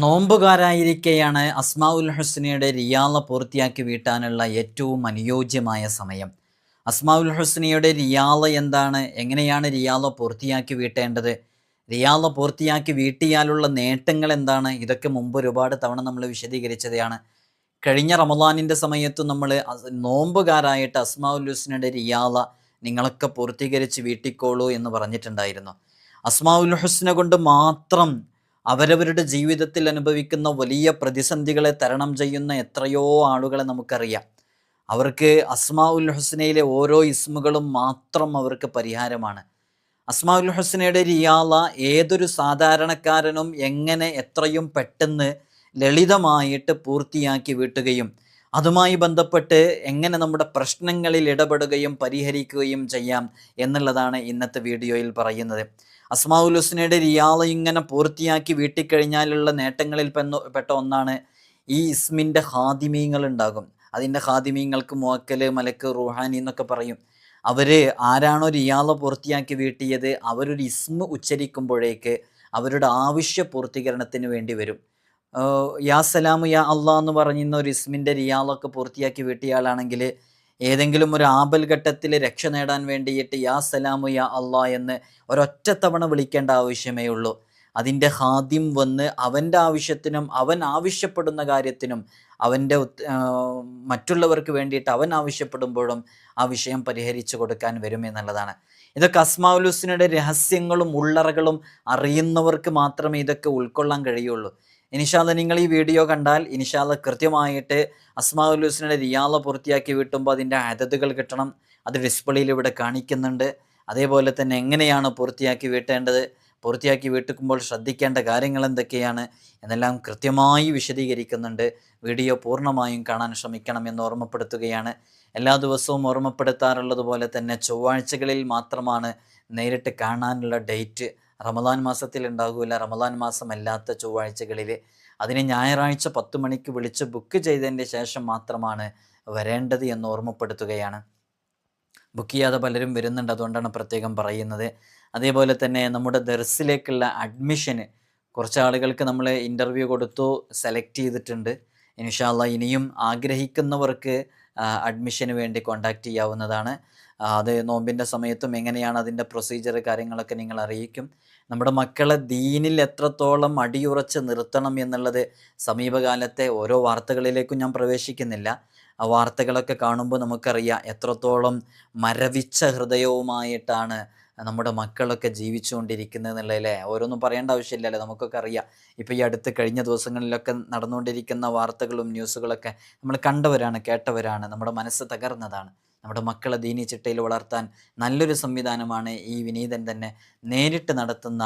നോമ്പുകാരായിരിക്കെയാണ് അസ്മാഉൽ ഹുസ്നയുടെ റിയാള പൂർത്തിയാക്കി വീട്ടാനുള്ള ഏറ്റവും അനുയോജ്യമായ സമയം. അസ്മാഉൽ ഹുസ്നയുടെ റിയാള എന്താണ്? എങ്ങനെയാണ് റിയാള പൂർത്തിയാക്കി വീട്ടേണ്ടത്? റിയാള പൂർത്തിയാക്കി വീട്ടിയാലുള്ള നേട്ടങ്ങൾ എന്താണ്? ഇതൊക്കെ മുമ്പ് ഒരുപാട് തവണ നമ്മൾ വിശദീകരിച്ചതാണ്. കഴിഞ്ഞ റമളാനിൻ്റെ സമയത്ത് നമ്മൾ നോമ്പുകാരായിട്ട് അസ്മാഉൽ ഹുസ്നയുടെ റിയാള നിങ്ങളൊക്കെ പൂർത്തീകരിച്ച് വീട്ടിക്കോളൂ എന്ന് പറഞ്ഞിട്ടുണ്ടായിരുന്നു. അസ്മാഉൽ ഹുസ്ന കൊണ്ട് മാത്രം അവരവരുടെ ജീവിതത്തിൽ അനുഭവിക്കുന്ന വലിയ പ്രതിസന്ധികളെ തരണം ചെയ്യുന്ന എത്രയോ ആളുകളെ നമുക്കറിയാം. അവർക്ക് അസ്മാഉൽ ഹുസ്നയിലെ ഓരോ ഇസ്മുകളും മാത്രം അവർക്ക് പരിഹാരമാണ്. അസ്മാഉൽ ഹുസ്നയുടെ റിയാള ഏതൊരു സാധാരണക്കാരനും എങ്ങനെ എത്രയും പെട്ടെന്ന് ലളിതമായിട്ട് പൂർത്തിയാക്കി വീട്ടുകയും അതുമായി ബന്ധപ്പെട്ട് എങ്ങനെ നമ്മുടെ പ്രശ്നങ്ങളിൽ ഇടപെടുകയും പരിഹരിക്കുകയും ചെയ്യാം എന്നുള്ളതാണ് ഇന്നത്തെ വീഡിയോയിൽ പറയുന്നത്. അസ്മാഉൽ ഹുസ്നയുടെ റിയാള ഇങ്ങനെ പൂർത്തിയാക്കി വീട്ടിക്കഴിഞ്ഞാലുള്ള നേട്ടങ്ങളിൽ പെട്ട ഒന്നാണ് ഈ ഇസ്മിൻ്റെ ഹാദിമീങ്ങൾ ഉണ്ടാകും. അതിൻ്റെ ഹാദിമീങ്ങൾക്ക് മുവക്കൽ, മലക്ക്, റൂഹാനി എന്നൊക്കെ പറയും. അവർ ആരാണോ റിയാള പൂർത്തിയാക്കി വീട്ടിയത് അവരൊരു ഇസ്മ ഉച്ചരിക്കുമ്പോഴേക്ക് അവരുടെ ആവശ്യ പൂർത്തീകരണത്തിന് വേണ്ടി വരും. യാ സലാമു യാ അള്ളാ എന്ന് പറയുന്ന ഒരു ഇസ്മിൻ്റെ റിയാളൊക്കെ പൂർത്തിയാക്കി വീട്ടിയാളാണെങ്കിൽ ഏതെങ്കിലും ഒരു ആപൽ ഘട്ടത്തിൽ രക്ഷ നേടാൻ വേണ്ടിയിട്ട് യാ സലാമു യാ അള്ളാ എന്ന് ഒരൊറ്റ തവണ വിളിക്കേണ്ട ആവശ്യമേ ഉള്ളൂ. അതിൻ്റെ ഹാദിം വന്ന് അവൻ്റെ ആവശ്യത്തിനും അവൻ ആവശ്യപ്പെടുന്ന കാര്യത്തിനും അവൻ്റെ മറ്റുള്ളവർക്ക് വേണ്ടിയിട്ട് അവൻ ആവശ്യപ്പെടുമ്പോഴും ആ വിഷയം പരിഹരിച്ചു കൊടുക്കാൻ വരുമെന്നുള്ളതാണ്. ഇതൊക്കെ അസ്മാഉൽ ഹുസ്നയുടെ രഹസ്യങ്ങളും ഉള്ളറകളും അറിയുന്നവർക്ക് മാത്രമേ ഇതൊക്കെ ഉൾക്കൊള്ളാൻ കഴിയുള്ളൂ. ഇൻഷാല്ല നിങ്ങൾ ഈ വീഡിയോ കണ്ടാൽ ഇൻഷാല്ല കൃത്യമായിട്ട് അസ്മാഉൽ ഹുസ്നയുടെ റിയാള പൂർത്തിയാക്കി വീട്ടുമ്പോൾ അതിൻ്റെ അദദുകൾ കിട്ടണം. അത് ഡിസ്പ്ലേയിൽ ഇവിടെ കാണിക്കുന്നുണ്ട്. അതേപോലെ തന്നെ എങ്ങനെയാണ് പൂർത്തിയാക്കി വീട്ടേണ്ടത്, പൂർത്തിയാക്കി വീട്ടിക്കുമ്പോൾ ശ്രദ്ധിക്കേണ്ട കാര്യങ്ങൾ എന്തൊക്കെയാണ് എന്നെല്ലാം കൃത്യമായി വിശദീകരിക്കുന്നുണ്ട്. വീഡിയോ പൂർണ്ണമായും കാണാൻ ശ്രമിക്കണം എന്ന് ഓർമ്മപ്പെടുത്തുകയാണ്. എല്ലാ ദിവസവും ഓർമ്മപ്പെടുത്താറുള്ളത് പോലെ തന്നെ ചൊവ്വാഴ്ചകളിൽ മാത്രമാണ് നേരിട്ട് കാണാനുള്ള ഡേറ്റ്. റമദാൻ മാസത്തിൽ ഉണ്ടാകില്ല, റമദാൻ മാസം അല്ലാത്ത ചൊവ്വാഴ്ചകളിൽ. അതിന് ഞായറാഴ്ച 10 മണിക്ക് വിളിച്ച് ബുക്ക് ചെയ്തതിൻ്റെ ശേഷം മാത്രമാണ് വരേണ്ടത് എന്ന് ഓർമ്മപ്പെടുത്തുകയാണ്. ബുക്ക് ചെയ്യാതെ പലരും വരുന്നുണ്ട്, അതുകൊണ്ടാണ് പ്രത്യേകം പറയുന്നത്. അതേപോലെ തന്നെ നമ്മുടെ ദർസിലേക്കുള്ള അഡ്മിഷന് കുറച്ച് ആളുകൾക്ക് നമ്മൾ ഇൻ്റർവ്യൂ കൊടുത്തു, സെലക്ട് ചെയ്തിട്ടുണ്ട്. ഇൻഷാ അല്ലാഹ് ഇനിയും ആഗ്രഹിക്കുന്നവർക്ക് അഡ്മിഷന് വേണ്ടി കോൺടാക്റ്റ് ചെയ്യാവുന്നതാണ്. അത് നോമ്പിൻ്റെ സമയത്തും എങ്ങനെയാണ് അതിൻ്റെ പ്രൊസീജിയർ കാര്യങ്ങളൊക്കെ നിങ്ങൾ അറിയിക്കും. നമ്മുടെ മക്കളെ ദീനിൽ എത്രത്തോളം അടിയുറച്ച് നിർത്തണം എന്നുള്ളത് സമീപകാലത്തെ ഓരോ വാർത്തകളിലേക്കും ഞാൻ പ്രവേശിക്കുന്നില്ല. ആ വാർത്തകളൊക്കെ കാണുമ്പോൾ നമുക്കറിയാം എത്രത്തോളം മരവിച്ച ഹൃദയവുമായിട്ടാണ് നമ്മുടെ മക്കളൊക്കെ ജീവിച്ചുകൊണ്ടിരിക്കുന്നത് എന്നുള്ളതല്ലേ. ഓരോന്നും പറയേണ്ട ആവശ്യമില്ലല്ലോ, നമുക്കൊക്കെ അറിയാം. ഇപ്പോൾ ഈ അടുത്ത് കഴിഞ്ഞ ദിവസങ്ങളിലൊക്കെ നടന്നുകൊണ്ടിരിക്കുന്ന വാർത്തകളും ന്യൂസുകളൊക്കെ നമ്മൾ കണ്ടവരാണ്, കേട്ടവരാണ്. നമ്മുടെ മനസ്സ് തകർന്നതാണ്. നമ്മുടെ മക്കളെ ദീനി ചിട്ടയിൽ വളർത്താൻ നല്ലൊരു സംവിധാനമാണ് ഈ വിനീതൻ തന്നെ നേരിട്ട് നടത്തുന്ന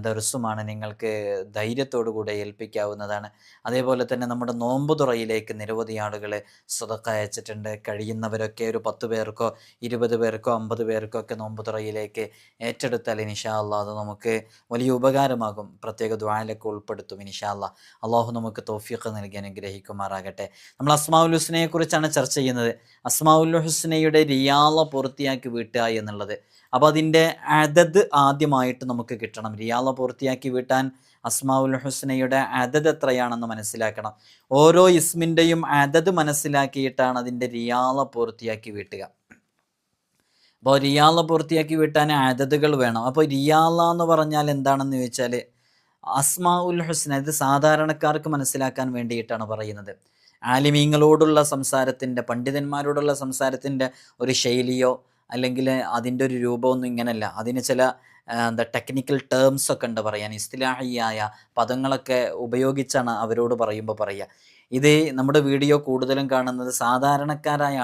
ദർസുമാണ്. നിങ്ങൾക്ക് ധൈര്യത്തോടു കൂടെ ഏൽപ്പിക്കാവുന്നതാണ്. അതേപോലെ തന്നെ നമ്മുടെ നോമ്പ് തുറയിലേക്ക് നിരവധി ആളുകൾ സ്വതക്ക അയച്ചിട്ടുണ്ട്. കഴിയുന്നവരൊക്കെ ഒരു 10 പേർക്കോ 20 പേർക്കോ 50 പേർക്കോ ഒക്കെ നോമ്പ് തുറയിലേക്ക് ഏറ്റെടുത്താൽ ഇൻഷാ അല്ലാഹ് അത് നമുക്ക് വലിയ ഉപകാരമാകും. പ്രത്യേക ദുആയിലൊക്കെ ഉൾപ്പെടുത്തും ഇൻഷാ അല്ലാഹ്. അള്ളാഹു നമുക്ക് തൗഫീഖ് നൽകി അനുഗ്രഹിക്കുമാറാകട്ടെ. നമ്മൾ അസ്മാഉൽ ഹുസ്നയെ കുറിച്ചാണ് ചർച്ച ചെയ്യുന്നത്. അസ്മാഉൽ ഹുസ്നയുടെ റിയാള പൂർത്തിയാക്കി വീട്ടുക എന്നുള്ളത്. അപ്പോൾ അതിൻ്റെ അദദ് ആദ്യമായിട്ട് നമുക്ക് കിട്ടണം. റിയാള പൂർത്തിയാക്കി വീട്ടാൻ അസ്മാഉൽ ഹുസ്നയുടെ അദദ് എത്രയാണെന്ന് മനസ്സിലാക്കണം. ഓരോ ഇസ്മിൻ്റെയും അദദ് മനസ്സിലാക്കിയിട്ടാണ് അതിൻ്റെ റിയാള പൂർത്തിയാക്കി വീട്ടുക. അപ്പോൾ റിയാള പൂർത്തിയാക്കി വീട്ടാൻ അദദുകൾ വേണം. അപ്പോൾ റിയാള എന്ന് പറഞ്ഞാൽ എന്താണെന്ന് ചോദിച്ചാൽ അസ്മാഉൽ ഹുസ്ന ഇത് സാധാരണക്കാർക്ക് മനസ്സിലാക്കാൻ വേണ്ടിയിട്ടാണ് പറയുന്നത്. ആലിമീങ്ങളോടുള്ള സംസാരത്തിൻ്റെ, പണ്ഡിതന്മാരോടുള്ള സംസാരത്തിൻ്റെ ഒരു ശൈലിയോ അല്ലെങ്കിൽ അതിൻ്റെ ഒരു രൂപമൊന്നും ഇങ്ങനെയല്ല. അതിന് ചില ടെക്നിക്കൽ ടേംസ് ഒക്കെ ഉണ്ട് പറയാൻ. ഇസ്തിലാഹിയായ പദങ്ങളൊക്കെ ഉപയോഗിച്ചാണ് അവരോട് പറയുമ്പോൾ പറയുക. ഇത് നമ്മുടെ വീഡിയോ കൂടുതലും കാണുന്നത് സാധാരണക്കാരായ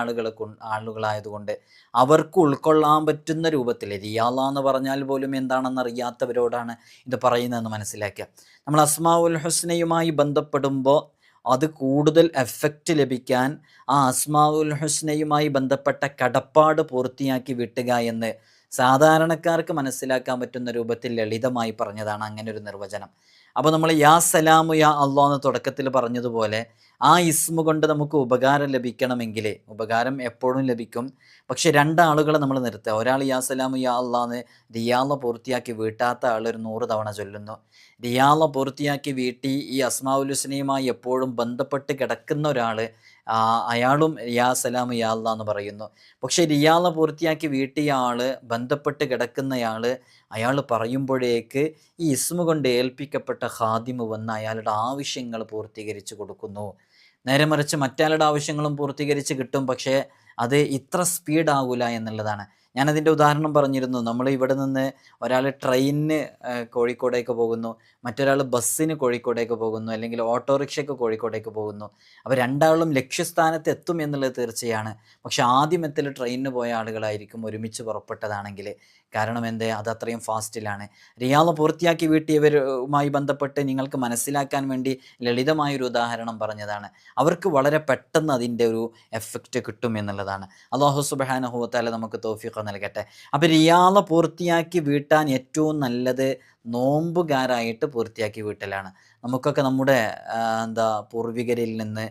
ആളുകളായതുകൊണ്ട് അവർക്ക് ഉൾക്കൊള്ളാൻ പറ്റുന്ന രൂപത്തിൽ റിയാള എന്ന് പറഞ്ഞാൽ പോലും എന്താണെന്ന് അറിയാത്തവരോടാണ് ഇത് പറയുന്നതെന്ന് മനസ്സിലാക്കുക. നമ്മൾ അസ്മാഉൽ ഹുസ്നയുമായി ബന്ധപ്പെടുമ്പോൾ അത് കൂടുതൽ എഫക്റ്റ് ലഭിക്കാൻ ആ അസ്മാഉൽ ഹുസ്നയുമായി ബന്ധപ്പെട്ട കടപ്പാട് പൂർത്തിയാക്കി വിട്ടുക എന്ന് സാധാരണക്കാർക്ക് മനസ്സിലാക്കാൻ പറ്റുന്ന രൂപത്തിൽ ലളിതമായി പറഞ്ഞതാണ് അങ്ങനെ ഒരു നിർവചനം. അപ്പോൾ നമ്മൾ യാ സലാമു യാ അള്ളാഹ് എന്ന് തുടക്കത്തിൽ പറഞ്ഞതുപോലെ ആ ഇസ്മ കൊണ്ട് നമുക്ക് ഉപകാരം ലഭിക്കണമെങ്കിൽ, ഉപകാരം എപ്പോഴും ലഭിക്കും, പക്ഷെ രണ്ടാളുകളെ നമ്മൾ നിർത്തുക. ഒരാൾ യാ സലാമു യാ അള്ളാന്ന് റിയാള പൂർത്തിയാക്കി വീട്ടാത്ത ആൾ ഒരു 100 തവണ ചൊല്ലുന്നു. റിയാള പൂർത്തിയാക്കി വീട്ടി ഈ അസ്മാഉൽ ഹുസ്നയുമായി എപ്പോഴും ബന്ധപ്പെട്ട് കിടക്കുന്ന ഒരാൾ, അയാളും യാ സലാമു യാ അല്ലാ എന്ന് പറയുന്നു. പക്ഷെ റിയാള പൂർത്തിയാക്കി വീട്ടിയ ആൾ, ബന്ധപ്പെട്ട് കിടക്കുന്നയാൾ, അയാൾ പറയുമ്പോഴേക്ക് ഈ ഇസ്മ കൊണ്ട് ഏൽപ്പിക്കപ്പെട്ട ഖാദിമ് വന്ന് അയാളുടെ ആവശ്യങ്ങൾ പൂർത്തീകരിച്ച് കൊടുക്കുന്നു. നേരെ മറിച്ച് മറ്റാളുടെ ആവശ്യങ്ങളും പൂർത്തീകരിച്ച് കിട്ടും, പക്ഷേ അത് ഇത്ര സ്പീഡാകൂല എന്നുള്ളതാണ്. ഞാനതിൻ്റെ ഉദാഹരണം പറഞ്ഞിരുന്നു. നമ്മൾ ഇവിടെ നിന്ന് ഒരാൾ ട്രെയിനിന് കോഴിക്കോടേക്ക് പോകുന്നു, മറ്റൊരാൾ ബസ്സിന് കോഴിക്കോടേക്ക് പോകുന്നു, അല്ലെങ്കിൽ ഓട്ടോറിക്ഷയ്ക്ക് കോഴിക്കോടേക്ക് പോകുന്നു. അപ്പോൾ രണ്ടാളും ലക്ഷ്യസ്ഥാനത്ത് എത്തും എന്നുള്ളത് തീർച്ചയാണ്. പക്ഷെ ആദ്യം എത്തൽ ട്രെയിനിന് പോയ ആളുകളായിരിക്കും ഒരുമിച്ച് പുറപ്പെട്ടതാണെങ്കിൽ. കാരണം എന്തേ? അത് അത്രയും ഫാസ്റ്റിലാണ്. റിയാള് പൂർത്തിയാക്കി വീട്ടിയവരുമായി ബന്ധപ്പെട്ട് നിങ്ങൾക്ക് മനസ്സിലാക്കാൻ വേണ്ടി ലളിതമായൊരു ഉദാഹരണം പറഞ്ഞതാണ്. അവർക്ക് വളരെ പെട്ടെന്ന് അതിൻ്റെ ഒരു എഫക്റ്റ് കിട്ടും എന്നുള്ളതാണ്. അല്ലാഹു സുബ്ഹാനഹു വ തആല നമുക്ക് തൗഫീഖ് നൽകട്ടെ. അപ്പോൾ റിയാള് പൂർത്തിയാക്കി വീട്ടാൻ ഏറ്റവും നല്ലത് നോമ്പുകാരായിട്ട് പൂർത്തിയാക്കി വീട്ടലാണ്. നമുക്കൊക്കെ നമ്മുടെ പൂർവികരിൽ നിന്ന്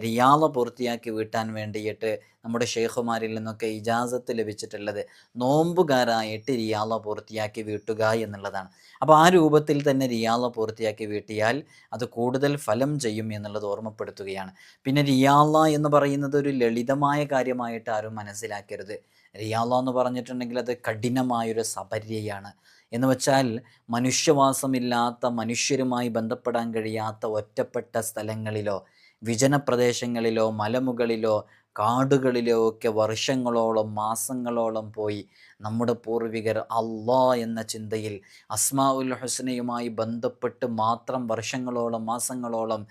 റിയാള് പൂർത്തിയാക്കി വീട്ടാൻ വേണ്ടിയിട്ട് നമ്മുടെ ഷെയ്ഖുമാരിൽ നിന്നൊക്കെ ഇജാസത്ത് ലഭിച്ചിട്ടുള്ളത് നോമ്പുകാരായിട്ട് റിയാള് പൂർത്തിയാക്കി വീട്ടുക എന്നുള്ളതാണ്. അപ്പോൾ ആ രൂപത്തിൽ തന്നെ റിയാള് പൂർത്തിയാക്കി വീട്ടിയാൽ അത് കൂടുതൽ ഫലം ചെയ്യും എന്നുള്ളത് ഓർമ്മപ്പെടുത്തുകയാണ്. പിന്നെ റിയാള എന്ന് പറയുന്നത് ഒരു ലളിതമായ കാര്യമായിട്ട് ആരും മനസ്സിലാക്കരുത്. റിയാള എന്ന് പറഞ്ഞിട്ടുണ്ടെങ്കിൽ അത് കഠിനമായൊരു സപര്യയാണ്. എന്ന് വെച്ചാൽ മനുഷ്യവാസമില്ലാത്ത, മനുഷ്യരുമായി ബന്ധപ്പെടാൻ കഴിയാത്ത ഒറ്റപ്പെട്ട സ്ഥലങ്ങളിലോ വിജനപ്രദേശങ്ങളിലോ മലമുകളിലോ കാടുകളിലോ ഒക്കെ വർഷങ്ങളോളം മാസങ്ങളോളം പോയി നമ്മുടെ പൂർവികർ അള്ളാ എന്ന ചിന്തയിൽ അസ്മാഉൽ ഹുസ്നയുമായി ബന്ധപ്പെട്ട് മാത്രം വർഷങ്ങളോളം മാസങ്ങളോളം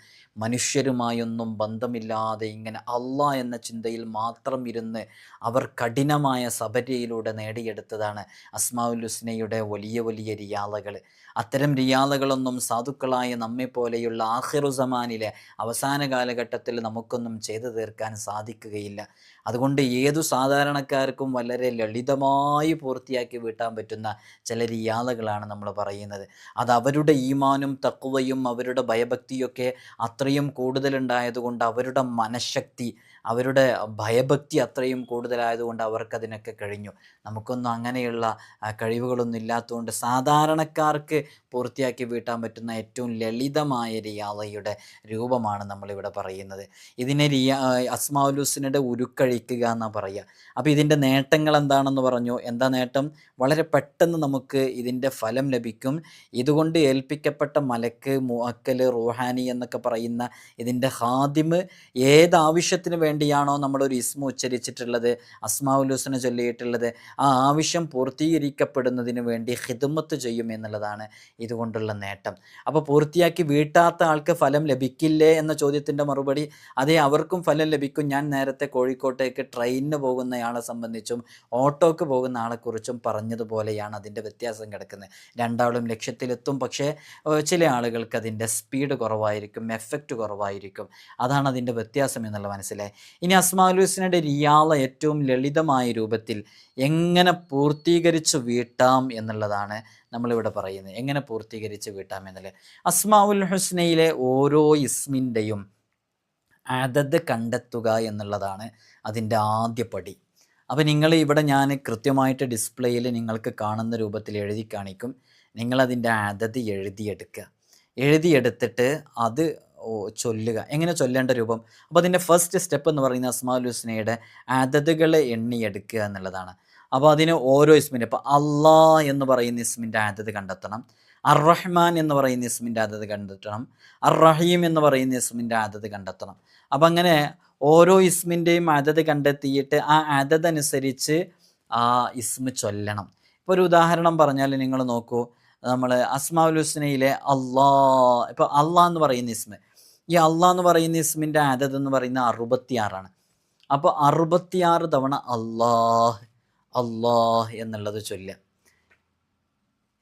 മനുഷ്യരുമായൊന്നും ബന്ധമില്ലാതെ ഇങ്ങനെ അള്ളാ എന്ന ചിന്തയിൽ മാത്രം ഇരുന്ന് അവർ കഠിനമായ സബര്യയിലൂടെ നേടിയെടുത്തതാണ് അസ്മാഉൽ ഹുസ്നയുടെ വലിയ വലിയ റിയാളകൾ. അത്തരം റിയാളകളൊന്നും സാധുക്കളായ നമ്മെപ്പോലെയുള്ള ആഖിറുസമാനിലെ അവസാന കാലഘട്ടത്തിൽ നമുക്കൊന്നും ചെയ്തു തീർക്കാൻ സാധിക്കുകയില്ല. അതുകൊണ്ട് ഏതു സാധാരണക്കാർക്കും വളരെ ലളിതമായി പൂർത്തിയാക്കി വീട്ടാൻ പറ്റുന്ന ചില റിയാളകളാണ് നമ്മൾ പറയുന്നത്. അത് അവരുടെ ഈമാനും തഖ്വയും അവരുടെ ഭയഭക്തിയൊക്കെ അത്രയും കൂടുതലുണ്ടായതുകൊണ്ട്, അവരുടെ മനഃശക്തി, അവരുടെ ഭയഭക്തി അത്രയും കൂടുതലായതുകൊണ്ട് അവർക്കതിനൊക്കെ കഴിഞ്ഞു. നമുക്കൊന്നും അങ്ങനെയുള്ള കഴിവുകളൊന്നും ഇല്ലാത്തതുകൊണ്ട് സാധാരണക്കാർക്ക് പൂർത്തിയാക്കി വീട്ടാൻ പറ്റുന്ന ഏറ്റവും ലളിതമായ റിയാളയുടെ രൂപമാണ് നമ്മളിവിടെ പറയുന്നത്. ഇതിനെ അസ്മാഉൽ ഹുസ്നയുടെ ഉരുക്കഴിക്കുക എന്നാണ് പറയുക. അപ്പോൾ ഇതിൻ്റെ നേട്ടങ്ങൾ എന്താണെന്ന് പറഞ്ഞു. എന്താ നേട്ടം? വളരെ പെട്ടെന്ന് നമുക്ക് ഇതിൻ്റെ ഫലം ലഭിക്കും. ഇതുകൊണ്ട് ഏൽപ്പിക്കപ്പെട്ട മലക്ക്, മുഅക്കൽ, റൂഹാനി എന്നൊക്കെ പറയുന്ന ഇതിൻ്റെ ഖാദിമ് ഏതാവശ്യത്തിന് വേണ്ടിയാണോ നമ്മളൊരു ഇസ്മ ഉച്ചരിച്ചിട്ടുള്ളത്, അസ്മാഉൽ ഹുസ്ന ചൊല്ലിയിട്ടുള്ളത്, ആ ആവശ്യം പൂർത്തീകരിക്കപ്പെടുന്നതിന് വേണ്ടി ഖിദ്മത്ത് ചെയ്യും എന്നുള്ളതാണ് ഇതുകൊണ്ടുള്ള നേട്ടം. അപ്പോൾ പൂർത്തിയാക്കി വീട്ടാത്ത ആൾക്ക് ഫലം ലഭിക്കില്ലേ എന്ന ചോദ്യത്തിൻ്റെ മറുപടി, അതേ, അവർക്കും ഫലം ലഭിക്കും. ഞാൻ നേരത്തെ കോഴിക്കോട്ടേക്ക് ട്രെയിനിന് പോകുന്നയാളെ സംബന്ധിച്ചും ഓട്ടോക്ക് പോകുന്ന ആളെക്കുറിച്ചും പറഞ്ഞതുപോലെയാണ് അതിൻ്റെ വ്യത്യാസം കിടക്കുന്നത്. രണ്ടാളും ലക്ഷ്യത്തിലെത്തും, പക്ഷേ ചില ആളുകൾക്ക് അതിൻ്റെ സ്പീഡ് കുറവായിരിക്കും, എഫക്റ്റ് കുറവായിരിക്കും. അതാണ് അതിൻ്റെ വ്യത്യാസം എന്നുള്ളത് മനസ്സിലായി. ഇനി അസ്മാഉൽ ഹുസ്നയുടെ റിയാള ഏറ്റവും ലളിതമായ രൂപത്തിൽ എങ്ങനെ പൂർത്തീകരിച്ച് വീട്ടാം എന്നുള്ളതാണ് നമ്മളിവിടെ പറയുന്നത്. എങ്ങനെ പൂർത്തീകരിച്ച് വീട്ടാം എന്നുള്ളത്, അസ്മാഉൽ ഹുസ്നയിലെ ഓരോ ഇസ്മിൻ്റെയും അദദ് കണ്ടെത്തുക എന്നുള്ളതാണ് അതിൻ്റെ ആദ്യ പടി. അപ്പോൾ നിങ്ങൾ ഇവിടെ ഞാൻ കൃത്യമായിട്ട് ഡിസ്പ്ലേയിൽ നിങ്ങൾക്ക് കാണുന്ന രൂപത്തിൽ എഴുതി കാണിക്കും. നിങ്ങളതിൻ്റെ അദദ് എഴുതിയെടുത്തിട്ട് അത് ചൊല്ലുക. എങ്ങനെ ചൊല്ലേണ്ട രൂപം? അപ്പോൾ അതിൻ്റെ ഫസ്റ്റ് സ്റ്റെപ്പ് എന്ന് പറയുന്നത് അസ്മാഉൽ ഹുസ്നയുടെ അദദുകളെ എണ്ണിയെടുക്കുക എന്നുള്ളതാണ്. അപ്പോൾ അതിന് ഓരോ ഇസ്മിൻ്റെ, ഇപ്പോൾ അള്ളാ എന്ന് പറയുന്ന ഇസ്മിൻ്റെ അദദ് കണ്ടെത്തണം, അർ-റഹ്മാൻ എന്ന് പറയുന്ന ഇസ്മിൻ്റെ അദദ് കണ്ടെത്തണം, അർ-റഹീം എന്ന് പറയുന്ന ഇസ്മിൻ്റെ അദദ് കണ്ടെത്തണം. അപ്പം അങ്ങനെ ഓരോ ഇസ്മിൻ്റെയും അദദ് കണ്ടെത്തിയിട്ട് ആ അദദ് അനുസരിച്ച് ആ ഇസ്മ് ചൊല്ലണം. ഇപ്പോൾ ഒരു ഉദാഹരണം പറഞ്ഞാൽ നിങ്ങൾ നോക്കൂ, നമ്മൾ അസ്മാഉൽ ഹുസ്നയിലെ ഇപ്പോൾ അള്ളാ എന്ന് പറയുന്ന ഇസ്മ്, ഈ അള്ളാ എന്ന് പറയുന്ന ഇസ്മിൻ്റെ അദദ് എന്ന് പറയുന്ന 66ആണ്. അപ്പോൾ 66 തവണ അള്ളാഹ് എന്നുള്ളത് ചൊല്ലുക.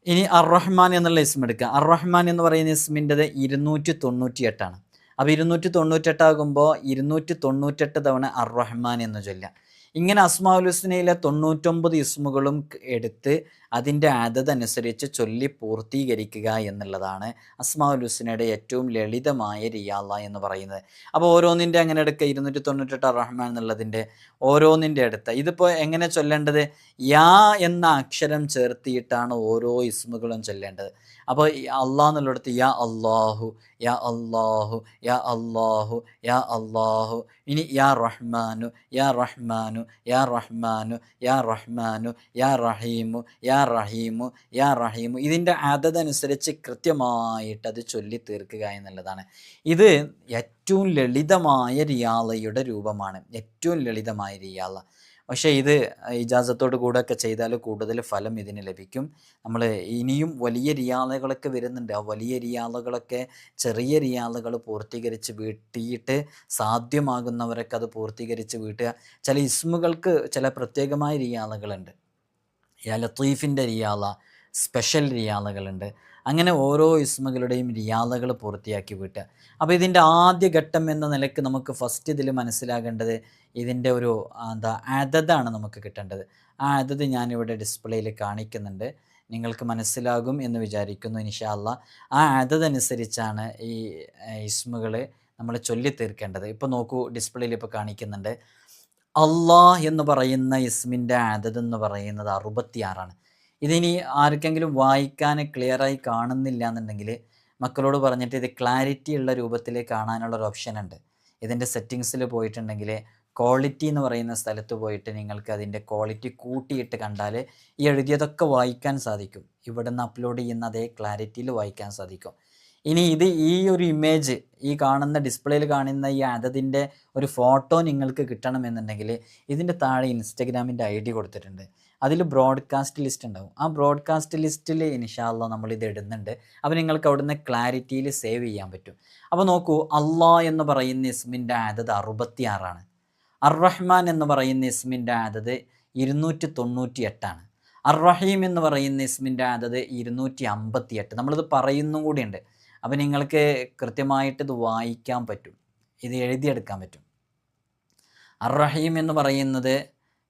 ഇനി അർ-റഹ്മാൻ എന്നുള്ള ഇസ്മ എടുക്കുക. അർ-റഹ്മാൻ എന്ന് പറയുന്ന ഇസ്മിൻ്റെത് 298ആണ്. അപ്പോൾ 298 ആകുമ്പോൾ 298 തവണ അർ-റഹ്മാൻ എന്ന് ചൊല്ലുക. ഇങ്ങനെ അസ്മാഉൽ ഹുസ്നയിലെ 99 ഇസ്മുകളും എടുത്ത് അതിൻ്റെ അതനുസരിച്ച് ചൊല്ലി പൂർത്തീകരിക്കുക എന്നുള്ളതാണ് അസ്മാഉൽ ഹുസ്നയുടെ ഏറ്റവും ലളിതമായ റിയാള എന്ന് പറയുന്നത്. അപ്പോൾ ഓരോന്നിൻ്റെ അങ്ങനെ എടുക്കുക, 298 റഹ്മാൻ എന്നുള്ളതിൻ്റെ ഓരോന്നിൻ്റെ അടുത്ത് ഇതിപ്പോൾ എങ്ങനെ ചൊല്ലേണ്ടത്? യാ എന്ന അക്ഷരം ചേർത്തിയിട്ടാണ് ഓരോ ഇസ്മുകളും ചൊല്ലേണ്ടത്. അപ്പോൾ അള്ളാഹ് എന്നുള്ളിടത്ത് യാ അള്ളാഹു, യാ അള്ളാഹു, യാ അള്ളാഹു, യാ അള്ളാഹു. ഇനി യാ റഹ്മാനു, യാ റഹ്മാനു, യാ റഹ്മാനു, യാ റഹ്മാനു, യാ റഹീമു, യാ റഹീമു, യാ റഹീമു. ഇതിൻ്റെ അതനുസരിച്ച് കൃത്യമായിട്ട് അത് ചൊല്ലി തീർക്കുക എന്നുള്ളതാണ്. ഇത് ഏറ്റവും ലളിതമായ റിയാളയുടെ രൂപമാണ്, ഏറ്റവും ലളിതമായ റിയാള. പക്ഷേ ഇത് ഇജാസത്തോട് കൂടെ ഒക്കെ ചെയ്താൽ കൂടുതൽ ഫലം ഇതിന് ലഭിക്കും. നമ്മൾ ഇനിയും വലിയ റിയാളുകളൊക്കെ വരുന്നുണ്ട്. ആ വലിയ റിയാളുകളൊക്കെ ചെറിയ റിയാളുകൾ പൂർത്തീകരിച്ച് വീട്ടിയിട്ട് സാധ്യമാകുന്നവരൊക്കെ അത് പൂർത്തീകരിച്ച് വീട്ടുക. ചില ഇസ്മുകൾക്ക് ചില പ്രത്യേകമായ റിയാളുകളുണ്ട്. യാ ലത്തീഫിൻ്റെ റിയാള, സ്പെഷ്യൽ റിയാളുകളുണ്ട്. അങ്ങനെ ഓരോ ഇസ്മുകളുടെയും റിയാളകൾ പൂർത്തിയാക്കി വീട്ടുക. അപ്പോൾ ഇതിൻ്റെ ആദ്യ ഘട്ടം എന്ന നിലയ്ക്ക് നമുക്ക് ഫസ്റ്റ് ഇതിൽ മനസ്സിലാകേണ്ടത് ഇതിൻ്റെ ഒരു അതതാണ് നമുക്ക് കിട്ടേണ്ടത്. ആ അതത് ഞാനിവിടെ ഡിസ്പ്ലേയിൽ കാണിക്കുന്നുണ്ട്, നിങ്ങൾക്ക് മനസ്സിലാകും എന്ന് വിചാരിക്കുന്നു ഇൻഷാ അല്ലാഹ്. ആ അതനുസരിച്ചാണ് ഈ ഇസ്മുകൾ നമ്മൾ ചൊല്ലി തീർക്കേണ്ടത്. ഇപ്പോൾ നോക്കൂ, ഡിസ്പ്ലേയിൽ ഇപ്പോൾ കാണിക്കുന്നുണ്ട്. അള്ളാഹ് എന്ന് പറയുന്ന ഇസ്മിൻ്റെ അതത് എന്ന് പറയുന്നത് 66ആണ്. ഇതിനി ആർക്കെങ്കിലും വായിക്കാൻ ക്ലിയറായി കാണുന്നില്ല എന്നുണ്ടെങ്കിൽ മക്കളോട് പറഞ്ഞിട്ട് ഇത് ക്ലാരിറ്റി ഉള്ള രൂപത്തിൽ കാണാനുള്ളൊരു ഓപ്ഷൻ ഉണ്ട്. ഇതിൻ്റെ സെറ്റിങ്സിൽ പോയിട്ടുണ്ടെങ്കിൽ ക്വാളിറ്റി എന്ന് പറയുന്ന സ്ഥലത്ത് പോയിട്ട് നിങ്ങൾക്ക് അതിൻ്റെ ക്വാളിറ്റി കൂട്ടിയിട്ട് കണ്ടാൽ ഈ എഴുതിയതൊക്കെ വായിക്കാൻ സാധിക്കും. ഇവിടെ നിന്ന് അപ്ലോഡ് ചെയ്യുന്ന അതേ ക്ലാരിറ്റിയിൽ വായിക്കാൻ സാധിക്കും. ഇനി ഇത് ഈ ഒരു ഇമേജ്, ഈ കാണുന്ന ഡിസ്പ്ലേയിൽ കാണുന്ന ഈ അതതിൻ്റെ ഒരു ഫോട്ടോ നിങ്ങൾക്ക് കിട്ടണമെന്നുണ്ടെങ്കിൽ ഇതിൻ്റെ താഴെ ഇൻസ്റ്റഗ്രാമിൻ്റെ ID കൊടുത്തിട്ടുണ്ട്. അതിൽ ബ്രോഡ്കാസ്റ്റ് ലിസ്റ്റ് ഉണ്ടാവും. ആ ബ്രോഡ്കാസ്റ്റ് ലിസ്റ്റിൽ ഇൻഷാ അല്ലാഹ് നമ്മളിത് ഇടുന്നുണ്ട്. അപ്പോൾ നിങ്ങൾക്ക് അവിടുന്ന് ക്ലാരിറ്റിയിൽ സേവ് ചെയ്യാൻ പറ്റും. അപ്പോൾ നോക്കൂ, അള്ളാഹ് എന്ന് പറയുന്ന ഇസ്മിൻ്റെ അതത് 66ആണ്. അർ-റഹ്മാൻ എന്ന് പറയുന്ന ഇസ്മിൻ്റെ അതത് 298ആണ്. അർ-റഹീം എന്ന് പറയുന്ന ഇസ്മിൻ്റെ അതത് 258. നമ്മളിത് പറയുന്നും കൂടിയുണ്ട്. അപ്പോൾ നിങ്ങൾക്ക് കൃത്യമായിട്ട് ഇത് വായിക്കാൻ പറ്റും, ഇത് എഴുതിയെടുക്കാൻ പറ്റും. അർ-റഹീം എന്ന് പറയുന്നത്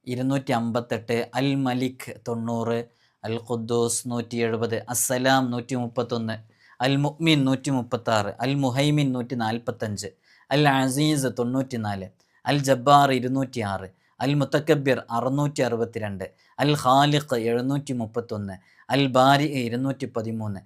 258, അൽ മലിക് 90, അൽ ഖുദ്ദൂസ് 170, അസ്സലാം 131, അൽ മുഅ്മിൻ 136, അൽ മുഹൈമിൻ 145, അൽ അസീസ് 94, അൽ ജബ്ബാർ 206, അൽ മുത്തക്കബ്ബിർ 662, അൽ ഖാലിഖ് 731, അൽ ബാരി 213,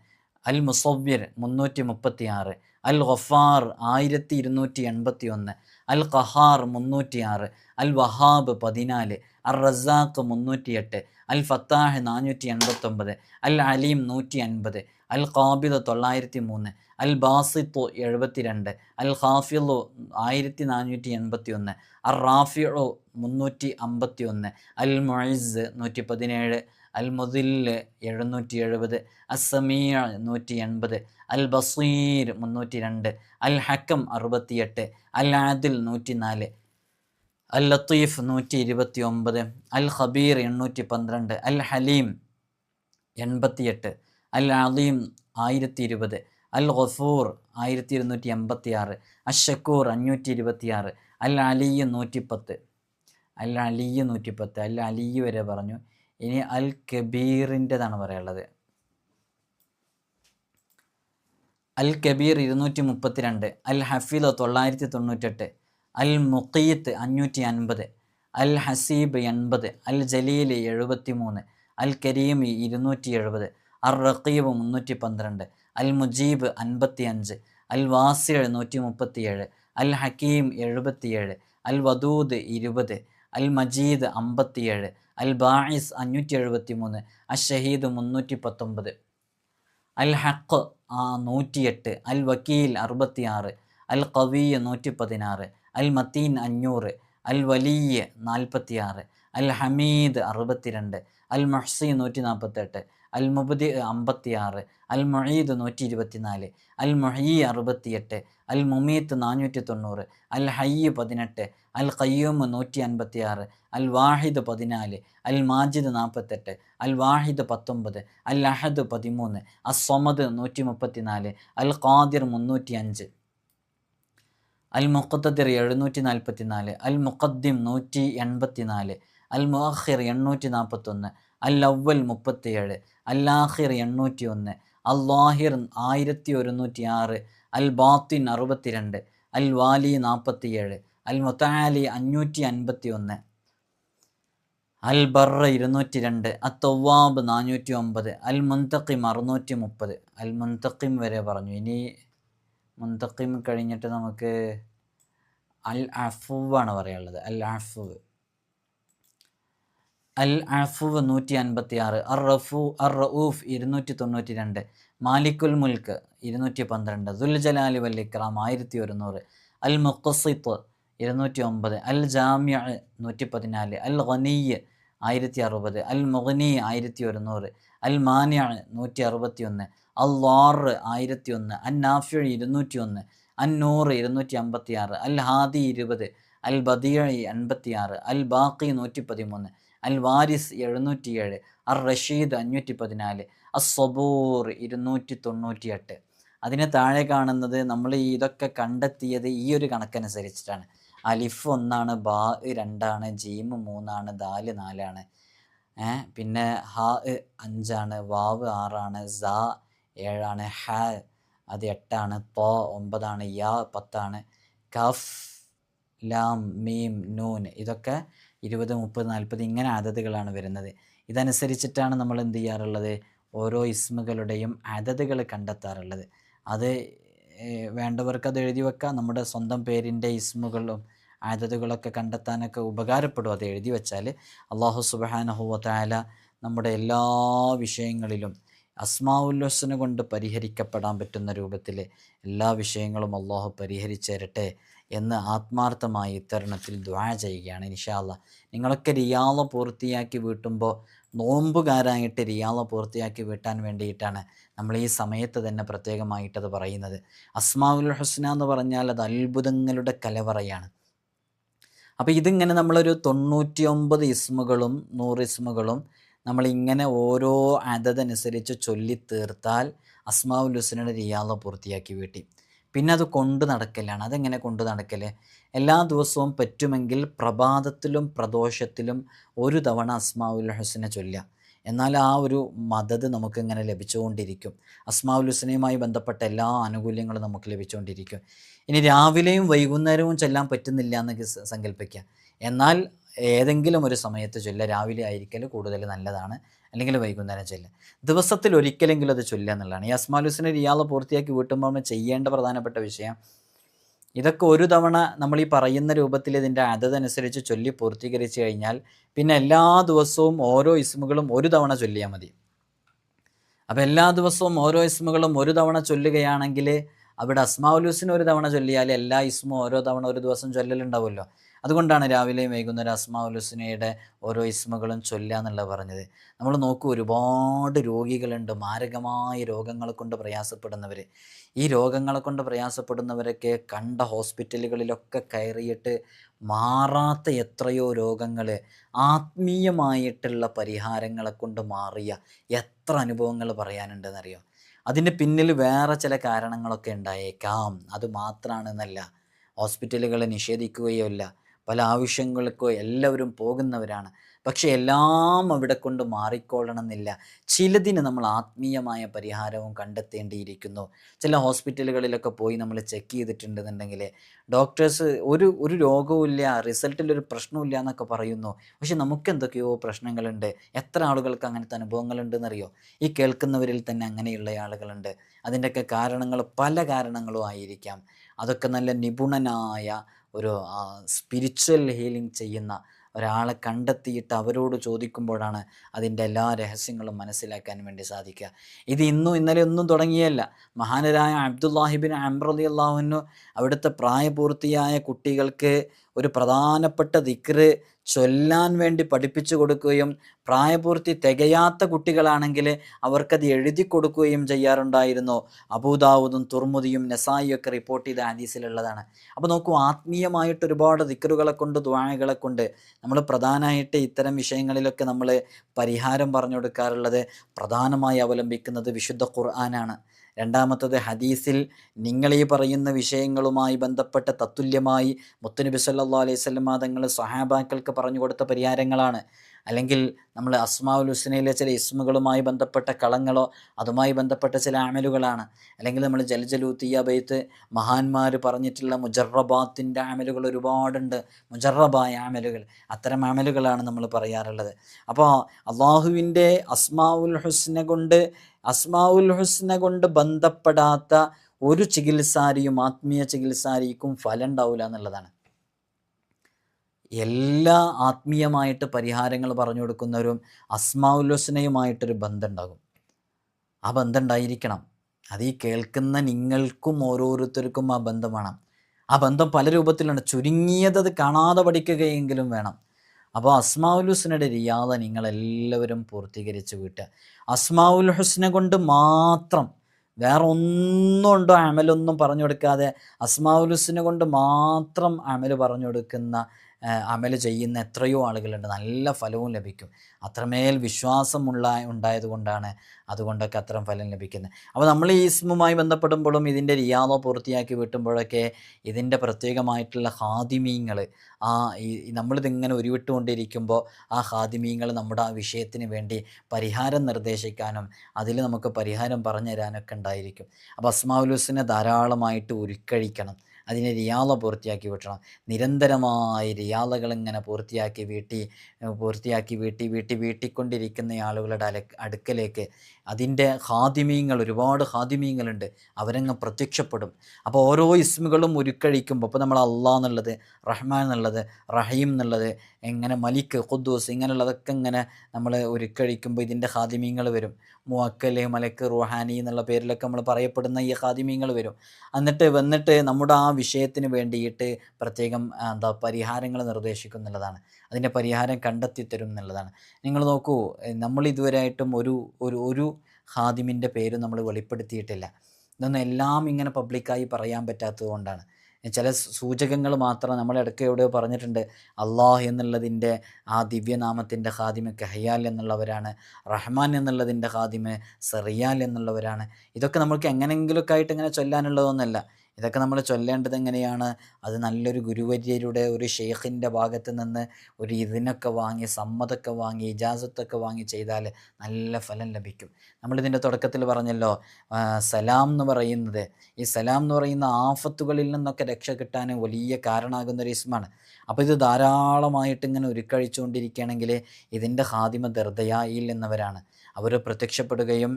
അൽ മുസവ്വിർ 336, അൽ ഗഫാർ 1281, അൽ ഖഹാർ 306, അൽ വഹാബ് 14, അർ റസാഖ് 308, അൽ ഫത്താഹ് 489, അൽ അലീം 150, അൽ ഖാബിദ് 903, അൽ ബാസിത്ത് 72, അൽ ഖാഫിളു 1481, അർ റാഫിഉ 351, അൽ മുഇസ് 117, അൽ മുദില്ല് 770, അസ്സമീഅ് 180, അൽ ബസീർ 302, അൽ ഹക്കം 68, അൽ ആദിൽ 104, അൽ ലത്തീഫ് 129, അൽ ഖബീർ 812, അൽ ഹലീം 88, അൽ അലീം 1020, അൽ ഗഫൂർ 1286, അഷക്കൂർ 526, അൽ അലി 110, അൽ അലി 110, അൽ അലി വരെ പറഞ്ഞു. ഇനി അൽ കബീറിൻ്റെതാണ് പറയാനുള്ളത്. അൽ കബീർ 232, അൽ ഹഫീദ് 998, അൽ മുഖീത്ത് 550, അൽ ഹസീബ് 80, അൽ ജലീൽ 73, അൽ കരീം 270, അർ റഖീബ് 312, അൽ മുജീബ് 55, അൽ വാസി 137, അൽ ഹക്കീം 77, അൽ വദൂദ് 20, അൽ മജീദ് 57, അൽ ബാഇസ് 573, അൽ ഷഹീദ് 319, അൽ ഹഖ് 108, അൽ വക്കീൽ 66, അൽ ഖവി 116, അൽ മത്തീൻ 500, അൽ വലി 46, അൽ ഹമീദ് 62, അൽ മുഹ്സി 148, അൽ മുബ്ദി 56, അൽ മുഈദ് 124, അൽ മുഹ്യി 68, അൽ മുമീത്ത് 490, അൽ ഹയ്യ് 18, അൽ ഖയ്യൂം 156, അൽ വാഹിദ് 14, അൽ മാജിദ് 48, അൽ വാഹിദ് 19, അൽ അഹദ് 13, അസ് സമദ് 134, അൽ ഖാദിർ 305, അൽ മുഖദ്ദിർ 744, അൽ മുഖദ്ദിം 184, അൽ മുഅഖിർ 841, അൽ അവൽ 37, അൽ ആഖിർ 801, അൽ ലാഹിർ 1106, അൽ ബാത്തിൻ 62, അൽ വാലി 47, അൽ മുതആലി 551, അൽ ബർറ 202, അൽ തവ്വാബ് 409, അൽ മുന്തഖിം 630. അൽ മുന്തഖിം വരെ പറഞ്ഞു. ഇനി മുന്തഖിം കഴിഞ്ഞിട്ട് നമുക്ക് അൽ അഫുവാണ് പറയാനുള്ളത്. അൽ അഫുവ് 156, അർ റഊഫ് 292, മാലിക്കുൽ മുൽക്ക് 212, ദുൽ ജലാലി വൽ ഇക്റാം 1100, അൽ മുഖ്സിത്ത് 209, അൽ ജാമിഅ 114, അൽ ഗനിയ് 1060, അൽ മുഗ്നി 1100, അൽ മാനിഅ 161, അൽ ളാർ 1001, അൻ നാഫിഉ 201, അൻ നൂർ 256, അൽ ഹാദി 20, അൽ ബദീഇ 86, അൽ ബാഖി 113, അൽ വാരിസ് 707, അർ റഷീദ് 514, അസ് സബൂർ 298. അതിന് താഴെ കാണുന്നത് നമ്മൾ ഇതൊക്കെ കണ്ടെത്തിയത് ഈ ഒരു കണക്കനുസരിച്ചിട്ടാണ്. അലിഫ് 1, ബാ 2, ജീം 3, ദാല് 4, പിന്നെ ഹ 5, വാവ് 6, സ 7, ഹ അത് 8, ത 9, യാ 10, കഫ് ലാം മീം നൂൻ ഇതൊക്കെ 20, 30, 40 ഇങ്ങനെ അതതുകളാണ് വരുന്നത്. ഇതനുസരിച്ചിട്ടാണ് നമ്മൾ എന്ത് ചെയ്യാറുള്ളത്, ഓരോ ഇസ്മുകളുടെയും അതതുകൾ കണ്ടെത്താറുള്ളത്. അത് വേണ്ടവർക്ക് അത് എഴുതി വെക്കാം. നമ്മുടെ സ്വന്തം പേരിൻ്റെ ഇസ്മുകളും അതതുകളൊക്കെ കണ്ടെത്താനൊക്കെ ഉപകാരപ്പെടും അത് എഴുതി വെച്ചാൽ. അള്ളാഹു സുബ്ഹാനഹു വ തആല നമ്മുടെ എല്ലാ വിഷയങ്ങളിലും അസ്മാഉൽ ഹുസ്ന കൊണ്ട് പരിഹരിക്കപ്പെടാൻ പറ്റുന്ന രൂപത്തിൽ എല്ലാ വിഷയങ്ങളും അള്ളാഹു പരിഹരിച്ചു തരട്ടെ എന്ന് ആത്മാർത്ഥമായി ഇത്തരുണത്തിൽ ദുആ ചെയ്യുകയാണ്. ഇൻഷാ അല്ലാഹ് നിങ്ങളൊക്കെ റിയാള പൂർത്തിയാക്കി വീട്ടുമ്പോൾ നോമ്പുകാരായിട്ട് റിയാള പൂർത്തിയാക്കി വീട്ടാൻ വേണ്ടിയിട്ടാണ് നമ്മൾ ഈ സമയത്ത് തന്നെ പ്രത്യേകമായിട്ടത് പറയുന്നത്. അസ്മാഉൽ ഹുസ്ന എന്ന് പറഞ്ഞാൽ അത് അത്ഭുതങ്ങളുടെ കലവറയാണ്. അപ്പോൾ ഇതിങ്ങനെ നമ്മളൊരു 99 ഇസ്മുകളും 100 ഇസ്മുകളും നമ്മളിങ്ങനെ ഓരോ അതതനുസരിച്ച് ചൊല്ലി തീർത്താൽ അസ്മാഉൽ ഹുസ്നയുടെ റിയാള പൂർത്തിയാക്കി വീട്ടി. പിന്നെ അത് കൊണ്ടു നടക്കലാണ്. അതെങ്ങനെ കൊണ്ടു നടക്കൽ? എല്ലാ ദിവസവും പറ്റുമെങ്കിൽ പ്രഭാതത്തിലും പ്രദോഷത്തിലും ഒരു തവണ അസ്മാഉൽ ഹുസ്ന ചൊല്ലുക. എന്നാൽ ആ ഒരു മദത് നമുക്കിങ്ങനെ ലഭിച്ചുകൊണ്ടിരിക്കും. അസ്മാഉൽ ഹുസ്നയുമായി ബന്ധപ്പെട്ട എല്ലാ ആനുകൂല്യങ്ങളും നമുക്ക് ലഭിച്ചുകൊണ്ടിരിക്കും. ഇനി രാവിലെയും വൈകുന്നേരവും ചൊല്ലാൻ പറ്റുന്നില്ല എന്ന് സങ്കല്പിക്കുക. എന്നാൽ ഏതെങ്കിലും ഒരു സമയത്ത് ചൊല്ലുക. രാവിലെ ആയിരിക്കൽ കൂടുതൽ നല്ലതാണ്, അല്ലെങ്കിൽ വൈകുന്നേരം ചൊല്ലുക. ദിവസത്തിൽ ഒരിക്കലെങ്കിലും അത് ചൊല്ലുക എന്നുള്ളതാണ്. ഈ അസ്മാഉൽ ഹുസ്ന റിയാള പൂർത്തിയാക്കി വീട്ടുമ്പോൾ നമ്മൾ ചെയ്യേണ്ട പ്രധാനപ്പെട്ട വിഷയം ഇതൊക്കെ ഒരു തവണ നമ്മൾ ഈ പറയുന്ന രൂപത്തിൽ ഇതിൻ്റെ അതതനുസരിച്ച് ചൊല്ലി പൂർത്തീകരിച്ച് കഴിഞ്ഞാൽ പിന്നെ എല്ലാ ദിവസവും ഓരോ ഇസ്മുകളും ഒരു തവണ ചൊല്ലിയാൽ മതി. അപ്പോൾ എല്ലാ ദിവസവും ഓരോ ഇസ്മുകളും ഒരു തവണ ചൊല്ലുകയാണെങ്കിൽ അവിടെ അസ്മാഉൽ ഹുസ്ന ഒരു തവണ ചൊല്ലിയാൽ എല്ലാ ഇസ്മും ഓരോ തവണ ഒരു ദിവസം ചൊല്ലലുണ്ടാവുമല്ലോ. അതുകൊണ്ടാണ് രാവിലെയും വൈകുന്നേരം അസ്മാഉൽ ഹുസ്നയുടെ ഓരോ ഇസ്മുകളും ചൊല്ലുക എന്നുള്ളത് പറഞ്ഞത്. നമ്മൾ നോക്കൂ, ഒരുപാട് രോഗികളുണ്ട്, മാരകമായ രോഗങ്ങളെ കൊണ്ട് പ്രയാസപ്പെടുന്നവർ. ഈ രോഗങ്ങളെ കൊണ്ട് പ്രയാസപ്പെടുന്നവരൊക്കെ കണ്ട ഹോസ്പിറ്റലുകളിലൊക്കെ കയറിയിട്ട് മാറാത്ത എത്രയോ രോഗങ്ങൾ ആത്മീയമായിട്ടുള്ള പരിഹാരങ്ങളെ കൊണ്ട് മാറിയ എത്ര അനുഭവങ്ങൾ പറയാനുണ്ടെന്നറിയോ. അതിൻ്റെ പിന്നിൽ വേറെ ചില കാരണങ്ങളൊക്കെ ഉണ്ടായേക്കാം. അത് മാത്രമാണെന്നല്ല, ഹോസ്പിറ്റലുകളെ നിഷേധിക്കുകയോ ഇല്ല. പല ആവശ്യങ്ങൾക്കോ എല്ലാവരും പോകുന്നവരാണ്. പക്ഷെ എല്ലാം അവിടെ കൊണ്ട് മാറിക്കൊള്ളണം എന്നില്ല. ചിലതിന് നമ്മൾ ആത്മീയമായ പരിഹാരവും കണ്ടെത്തേണ്ടിയിരിക്കുന്നു. ചില ഹോസ്പിറ്റലുകളിലൊക്കെ പോയി നമ്മൾ ചെക്ക് ചെയ്തിട്ടുണ്ടെന്നുണ്ടെങ്കിൽ ഡോക്ടേഴ്സ് ഒരു രോഗവുമില്ല, റിസൾട്ടിലൊരു പ്രശ്നമില്ല എന്നൊക്കെ പറയുന്നു. പക്ഷെ നമുക്ക് എന്തൊക്കെയോ പ്രശ്നങ്ങളുണ്ട്. എത്ര ആളുകൾക്ക് അങ്ങനത്തെ അനുഭവങ്ങളുണ്ടെന്നറിയോ? ഈ കേൾക്കുന്നവരിൽ തന്നെ അങ്ങനെയുള്ള ആളുകളുണ്ട്. അതിൻ്റെയൊക്കെ കാരണങ്ങൾ പല കാരണങ്ങളും ആയിരിക്കാം. അതൊക്കെ നല്ല നിപുണനായ ഒരു സ്പിരിച്വൽ ഹീലിംഗ് ചെയ്യുന്ന ഒരാളെ കണ്ടെത്തിയിട്ട് അവരോട് ചോദിക്കുമ്പോഴാണ് അതിൻ്റെ എല്ലാ രഹസ്യങ്ങളും മനസ്സിലാക്കാൻ വേണ്ടി സാധിക്കുക. ഇത് ഇന്നും ഇന്നലെ ഒന്നും തുടങ്ങിയല്ല. മഹാനരായ അബ്ദുല്ലാഹി ഇബ്നു അംർ റളിയല്ലാഹു അൻഹു അവിടുത്തെ പ്രായപൂർത്തിയായ കുട്ടികൾക്ക് ഒരു പ്രധാനപ്പെട്ട ദിക്റ് ചൊല്ലാൻ വേണ്ടി പഠിപ്പിച്ചു കൊടുക്കുകയും പ്രായപൂർത്തി തികയാത്ത കുട്ടികളാണെങ്കിൽ അവർക്കത് എഴുതി കൊടുക്കുകയും ചെയ്യാറുണ്ടായിരുന്നു. അബൂദാവൂദും തുർമുദിയും നസായിയും ഒക്കെ റിപ്പോർട്ട് ചെയ്ത ഹദീസിലുള്ളതാണ്. അപ്പോൾ നോക്കൂ, ആത്മീയമായിട്ട് ഒരുപാട് ദിക്റുകളെ കൊണ്ട് ദുആകളെ കൊണ്ട് നമ്മൾ പ്രധാനമായിട്ട് ഇത്തരം വിഷയങ്ങളിലൊക്കെ നമ്മൾ പരിഹാരം പറഞ്ഞു കൊടുക്കാറുള്ളത് പ്രധാനമായി അവലംബിക്കുന്നത് വിശുദ്ധ ഖുർആനാണ്. രണ്ടാമത്തത് ഹദീസിൽ നിങ്ങൾ ഈ പറയുന്ന വിഷയങ്ങളുമായി ബന്ധപ്പെട്ട തത്തുല്യമായി മുത്തുനബി സല്ലല്ലാഹു അലൈഹി വസല്ലം തങ്ങൾ സ്വഹാബാക്കൾക്ക് പറഞ്ഞു കൊടുത്ത പരിഹാരങ്ങളാണ്. അല്ലെങ്കിൽ നമ്മൾ അസ്മാഉൽ ഹുസ്നയിലെ ചില ഇസ്മുകളുമായി ബന്ധപ്പെട്ട കളങ്ങളോ അതുമായി ബന്ധപ്പെട്ട ചില അമലുകളാണ്. അല്ലെങ്കിൽ നമ്മൾ ജൽജലൂത്തിയ ബൈത്ത് മഹാന്മാർ പറഞ്ഞിട്ടുള്ള മുജറബാത്തിൻ്റെ അമലുകൾ ഒരുപാടുണ്ട്, മുജറബായ അമലുകൾ. അത്തരം അമലുകളാണ് നമ്മൾ പറയാറുള്ളത്. അപ്പോൾ അള്ളാഹുവിൻ്റെ അസ്മാഉൽ ഹുസ്ന കൊണ്ട് ബന്ധപ്പെടാത്ത ഒരു ചികിത്സാരിയും ആത്മീയ ചികിത്സാരിക്കും ഫലം ഉണ്ടാവില്ല എന്നുള്ളതാണ്. എല്ലാ ആത്മീയമായിട്ട് പരിഹാരങ്ങൾ പറഞ്ഞു കൊടുക്കുന്നവരും അസ്മാഉൽ ഹുസ്നയുമായിട്ടൊരു ബന്ധം ഉണ്ടാകും. ആ ബന്ധം ഉണ്ടായിരിക്കണം. അത് ഈ കേൾക്കുന്ന നിങ്ങൾക്കും ഓരോരുത്തർക്കും ആ ബന്ധം വേണം. ആ ബന്ധം പല രൂപത്തിലുണ്ട്. ചുരുങ്ങിയത് അത് കാണാതെ പഠിക്കുകയെങ്കിലും വേണം. അപ്പോൾ അസ്മാഉൽ ഹുസ്നയുടെ റിയാദ നിങ്ങളെല്ലാവരും പൂർത്തീകരിച്ച് വിട്ടുക. അസ്മാഉൽ ഹുസ്ന കൊണ്ട് മാത്രം, വേറെ ഒന്നും ഉണ്ടോ അമലൊന്നും പറഞ്ഞു കൊടുക്കാതെ അസ്മാഉൽ ഹുസ്ന കൊണ്ട് മാത്രം അമൽ പറഞ്ഞു കൊടുക്കുന്ന അമൽ ചെയ്യുന്ന എത്രയോ ആളുകളുണ്ട്. നല്ല ഫലവും ലഭിക്കും. അത്രമേൽ വിശ്വാസം ഉണ്ടായത് കൊണ്ടാണ് അതുകൊണ്ടൊക്കെ അത്തരം ഫലം ലഭിക്കുന്നത്. അപ്പോൾ നമ്മൾ ഈ ഇസ്മുമായി ബന്ധപ്പെടുമ്പോഴും ഇതിൻ്റെ റിയാദ പൂർത്തിയാക്കി വിട്ടുമ്പോഴൊക്കെ ഇതിൻ്റെ പ്രത്യേകമായിട്ടുള്ള ഹാദിമീങ്ങൾ, നമ്മളിതിങ്ങനെ ഉരുവിട്ടുകൊണ്ടിരിക്കുമ്പോൾ ആ ഹാദിമീങ്ങൾ നമ്മുടെ ആ വിഷയത്തിന് വേണ്ടി പരിഹാരം നിർദ്ദേശിക്കാനും അതിൽ നമുക്ക് പരിഹാരം പറഞ്ഞു തരാനൊക്കെ ഉണ്ടായിരിക്കും. അപ്പോൾ അസ്മാഉൽ ഹുസ്ന ധാരാളമായിട്ട് ഉരുക്കഴിക്കണം, അതിനെ റിയാദ പൂർത്തിയാക്കി വിട്ടണം. നിരന്തരമായി റിയാദകൾ ഇങ്ങനെ വീട്ടിക്കൊണ്ടിരിക്കുന്ന ആളുകളുടെ അടുക്കലേക്ക് അതിൻ്റെ ഹാദിമീങ്ങൾ, ഒരുപാട് ഹാദിമീങ്ങളുണ്ട്, അവരങ്ങ് പ്രത്യക്ഷപ്പെടും. അപ്പോൾ ഓരോ ഇസ്മുകളും ഉരുക്കഴിക്കുമ്പോൾ, ഇപ്പോൾ നമ്മൾ അള്ളാഹ് എന്നുള്ളത്, റഹ്മാൻ എന്നുള്ളത്, റഹീം എന്നുള്ളത്, എങ്ങനെ മലിക്ക്, ഖുദ്ദൂസ്, ഇങ്ങനെയുള്ളതൊക്കെ ഇങ്ങനെ നമ്മൾ ഉരുക്കഴിക്കുമ്പോൾ ഇതിൻ്റെ ഹാദിമീങ്ങൾ വരും. മുവക്കല്, മലക്ക്, റുഹാനി എന്നുള്ള പേരിലൊക്കെ നമ്മൾ പറയപ്പെടുന്ന ഈ ഹാദിമീങ്ങൾ വരും. വന്നിട്ട് നമ്മുടെ ആ വിഷയത്തിന് വേണ്ടിയിട്ട് പ്രത്യേകം പരിഹാരങ്ങൾ നിർദ്ദേശിക്കും എന്നുള്ളതാണ്. അതിൻ്റെ പരിഹാരം കണ്ടെത്തി തരും എന്നുള്ളതാണ്. നിങ്ങൾ നോക്കൂ, നമ്മൾ ഇതുവരെയായിട്ടും ഒരു ഹാദിമിൻ്റെ പേര് നമ്മൾ വെളിപ്പെടുത്തിയിട്ടില്ല. ഇതൊന്നും എല്ലാം ഇങ്ങനെ പബ്ലിക്കായി പറയാൻ പറ്റാത്തത് കൊണ്ടാണ്. ചില സൂചകങ്ങൾ മാത്രം നമ്മൾ ഇടയ്ക്ക് എവിടെയോ പറഞ്ഞിട്ടുണ്ട്. അള്ളാഹ് എന്നുള്ളതിൻ്റെ ആ ദിവ്യനാമത്തിൻ്റെ ഖാദിമ് കഹയാൽ എന്നുള്ളവരാണ്, റഹ്മാൻ എന്നുള്ളതിൻ്റെ ഖാദിമ് സെറിയാൽ എന്നുള്ളവരാണ്. ഇതൊക്കെ നമുക്ക് എങ്ങനെയെങ്കിലുമൊക്കെ ആയിട്ട് ഇങ്ങനെ ചൊല്ലാനുള്ളതൊന്നുമല്ല. ഇതൊക്കെ നമ്മൾ ചൊല്ലേണ്ടത് എങ്ങനെയാണ്? അത് നല്ലൊരു ഗുരുവര്യരുടെ, ഒരു ഷെയ്ഖിൻ്റെ ഭാഗത്ത് നിന്ന് ഒരു ഇതിനൊക്കെ വാങ്ങി, സമ്മതമൊക്കെ വാങ്ങി, ഇജാസത്തൊക്കെ വാങ്ങി ചെയ്താൽ നല്ല ഫലം ലഭിക്കും. നമ്മളിതിൻ്റെ തുടക്കത്തിൽ പറഞ്ഞല്ലോ, സലാം എന്ന് പറയുന്നത്, ഈ സലാം എന്ന് പറയുന്ന ആഫത്തുകളിൽ നിന്നൊക്കെ രക്ഷ കിട്ടാൻ വലിയ കാരണമാകുന്നൊരു ഇസ്മാണ്. അപ്പോൾ ഇത് ധാരാളമായിട്ട് ഇങ്ങനെ ഉരുക്കഴിച്ചുകൊണ്ടിരിക്കുകയാണെങ്കിൽ ഇതിൻ്റെ ഖാദിമ ദർദയായിൽ എന്നവരാണ്. അവർ പ്രത്യക്ഷപ്പെടുകയും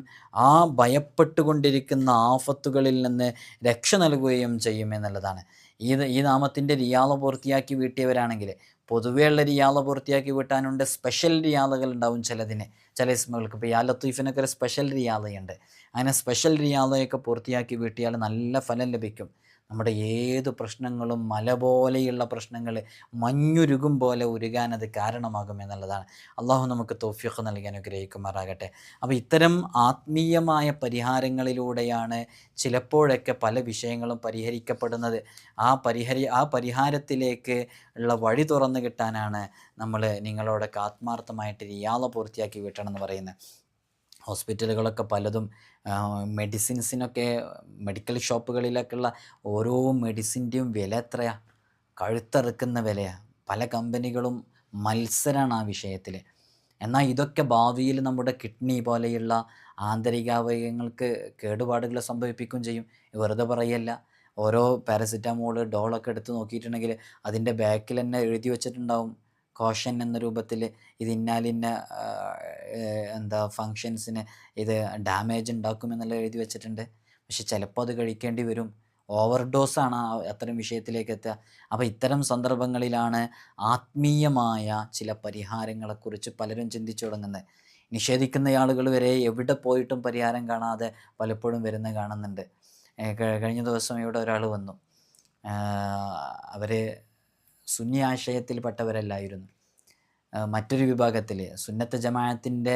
ആ ഭയപ്പെട്ടുകൊണ്ടിരിക്കുന്ന ആഫത്തുകളിൽ നിന്ന് രക്ഷ നൽകുകയും ചെയ്യുമെന്നുള്ളതാണ്. ഈ നാമത്തിൻ്റെ റിയാദ പൂർത്തിയാക്കി വീട്ടിയവരാണെങ്കിൽ, പൊതുവെയുള്ള റിയാദ പൂർത്തിയാക്കി വീട്ടാനുണ്ട്, സ്പെഷ്യൽ റിയാദകൾ ഉണ്ടാവും ചില ഇസ്മുകൾക്ക്. ഇപ്പോൾ യാ ലത്തീഫിനൊക്കെ ഒരു സ്പെഷ്യൽ റിയാദയുണ്ട്. അങ്ങനെ സ്പെഷ്യൽ റിയാദയൊക്കെ പൂർത്തിയാക്കി വീട്ടിയാൽ നല്ല ഫലം ലഭിക്കും. നമ്മുടെ ഏത് പ്രശ്നങ്ങളും മല പോലെയുള്ള പ്രശ്നങ്ങൾ മഞ്ഞുരുകും പോലെ ഉരുകാൻ അത് കാരണമാകുമെന്നുള്ളതാണ്. അള്ളാഹു നമുക്ക് തൗഫീഖ് നൽകി അനുഗ്രഹിക്കുമാറാകട്ടെ. അപ്പോൾ ഇത്തരം ആത്മീയമായ പരിഹാരങ്ങളിലൂടെയാണ് ചിലപ്പോഴൊക്കെ പല വിഷയങ്ങളും പരിഹരിക്കപ്പെടുന്നത്. ആ പരിഹാരത്തിലേക്ക് ഉള്ള വഴി തുറന്നു കിട്ടാനാണ് നമ്മൾ നിങ്ങളോടൊക്കെ ആത്മാർത്ഥമായിട്ട് റിയാദ പൂർത്തിയാക്കി വീട്ടണമെന്ന് പറയുന്നത്. ഹോസ്പിറ്റലുകളൊക്കെ പലതും മെഡിസിൻസിനൊക്കെ, മെഡിക്കൽ ഷോപ്പുകളിലൊക്കെയുള്ള ഓരോ മെഡിസിൻ്റെയും വില എത്രയാണ്? കഴുത്തറുക്കുന്ന വിലയാണ്. പല കമ്പനികളും മത്സരമാണ് ആ വിഷയത്തിൽ. എന്നാൽ ഇതൊക്കെ ഭാവിയിൽ നമ്മുടെ കിഡ്നി പോലെയുള്ള ആന്തരികാവയവങ്ങൾക്ക് കേടുപാടുകൾ സംഭവിപ്പിക്കുകയും ചെയ്യും. വെറുതെ പറയല്ല. ഓരോ പാരസിറ്റാമോൾ, ഡോളൊക്കെ എടുത്ത് നോക്കിയിട്ടുണ്ടെങ്കിൽ അതിൻ്റെ ബാക്കിൽ തന്നെ എഴുതി വച്ചിട്ടുണ്ടാവും കോഷൻ എന്ന രൂപത്തിൽ, ഇത് ഇന്നാലിന്ന ഫങ്ഷൻസിന് ഇത് ഡാമേജ് ഉണ്ടാക്കുമെന്നെല്ലാം എഴുതി വെച്ചിട്ടുണ്ട്. പക്ഷെ ചിലപ്പോൾ അത് കഴിക്കേണ്ടി വരും. ഓവർഡോസാണ് അത്തരം വിഷയത്തിലേക്ക് എത്തുക. അപ്പോൾ ഇത്തരം സന്ദർഭങ്ങളിലാണ് ആത്മീയമായ ചില പരിഹാരങ്ങളെക്കുറിച്ച് പലരും ചിന്തിച്ചു തുടങ്ങുന്നത്. നിഷേധിക്കുന്ന ആളുകൾ വരെ എവിടെ പോയിട്ടും പരിഹാരം കാണാതെ പലപ്പോഴും വരുന്നത് കാണുന്നുണ്ട്. കഴിഞ്ഞ ദിവസം ഇവിടെ ഒരാൾ വന്നു. അവർ സുന്നി ആശയത്തിൽപ്പെട്ടവരല്ലായിരുന്നു. മറ്റൊരു വിഭാഗത്തിൽ സുന്നത്ത് ജമാഅത്തിൻ്റെ